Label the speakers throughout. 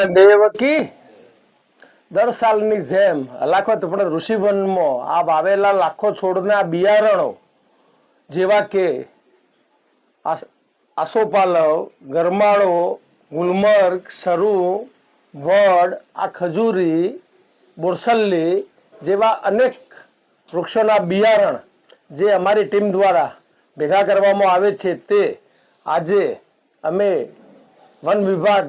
Speaker 1: દેવકી દર સાલની જેમ હલાખત પણ ઋષિવનમાં આ વાવેલા લાખો છોડના બિયારણો જેવા કે આસોપાલવ, ગરમાળો, ગુલમર્ગ, સરુ, વડ, આ ખજૂરી, બોરસલ્લી જેવા અનેક વૃક્ષોના બિયારણ જે અમારી ટીમ દ્વારા ભેગા કરવામાં આવે છે તે આજે અમે વન વિભાગ,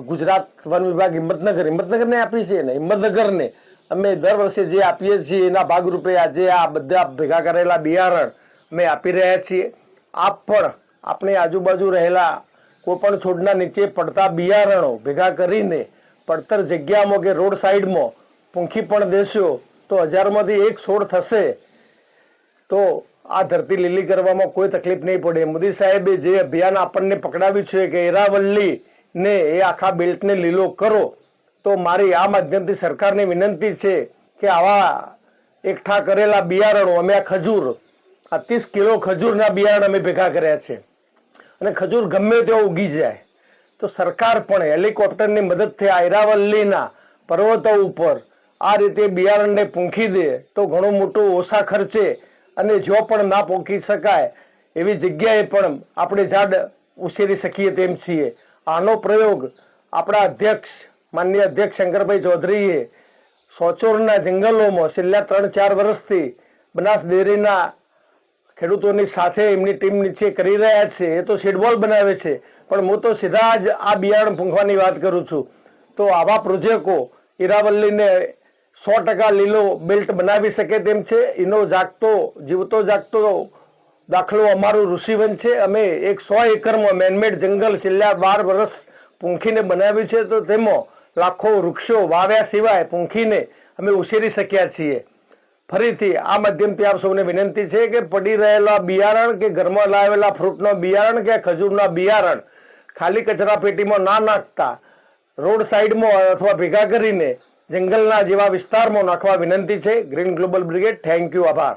Speaker 1: ગુજરાત વન વિભાગ હિંમતનગરને આપી છે ને હિંમતનગરને અમે દર વર્ષે જે આપીએ છીએ એના ભાગરૂપે આજે આ બધા ભેગા કરેલા બિયારણ અમે આપી રહ્યા છીએ. આપ પણ આપણી આજુબાજુ રહેલા કોઈ પણ છોડના નીચે પડતા બિયારણો ભેગા કરીને પડતર જગ્યામાં કે રોડ સાઈડમાં પૂંખી પણ દેશો તો 1000માંથી 1 છોડ થશે તો આ ધરતી લીલી કરવામાં કોઈ તકલીફ નહીં પડે. મોદી સાહેબે જે અભિયાન આપણને પકડાવ્યું છે કે એરાવલ્લી ને એ આખા બેલ્ટને લીલો કરો, તો મારી આ માધ્યમથી સરકારને વિનંતી છે કે આવા એકઠા કરેલા બિયારણો અમે આ ખજૂર, આ 30 કિલો ખજૂરના બિયારણ અમે ભેગા કર્યા છે અને ખજૂર ગમે તેવો ઉગી જાય તો સરકાર પણ હેલિકોપ્ટરની મદદથી આ એરાવલ્લીના પર્વતો ઉપર આ રીતે બિયારણને પૂંખી દે તો ઘણું મોટું ઓછા ખર્ચે અને જો પણ ના પહોંચી શકાય એવી જગ્યાએ પણ આપણે ઝાડ ઉછેરી શકીએ તેમ છીએ. આનો પ્રયોગ આપણા અધ્યક્ષ માનનીય અધ્યક્ષ શંકરભાઈ ચૌધરીએ સોચોરના જંગલોમાં છેલ્લા 3-4 વર્ષથી બનાસ ડેરીના ખેડૂતોની સાથે એમની ટીમ નીચે કરી રહ્યા છે. એ તો સીડબોલ બનાવે છે પણ હું તો સીધા જ આ બિયારણ પૂંખવાની વાત કરું છું. તો આવા પ્રોજેક્ટો એરાવલ્લીને 100% લીલો બેલ્ટ બનાવી શકે તેમ છે. એનો જીવતો જાગતો દાખલો અમારું ઋષિવન છે. અમે 100 એકરમાં મેનમેડ જંગલ છેલ્લા 12 વર્ષ પૂંખીને બનાવ્યું છે તો તેમાં લાખો વૃક્ષો વાવ્યા સિવાય પૂંખીને અમે ઉછેરી શક્યા છીએ. ફરીથી આ માધ્યમથી આપ સૌને વિનંતી છે કે પડી રહેલા બિયારણ કે ઘરમાં લાવેલા ફ્રૂટનો બિયારણ કે ખજૂરના બિયારણ ખાલી કચરા પેટીમાં ના નાખતા રોડ સાઈડમાં અથવા ભેગા કરીને જંગલના જેવા વિસ્તારમાં નાખવા વિનંતી છે. Green global brigade, thank you, આભાર.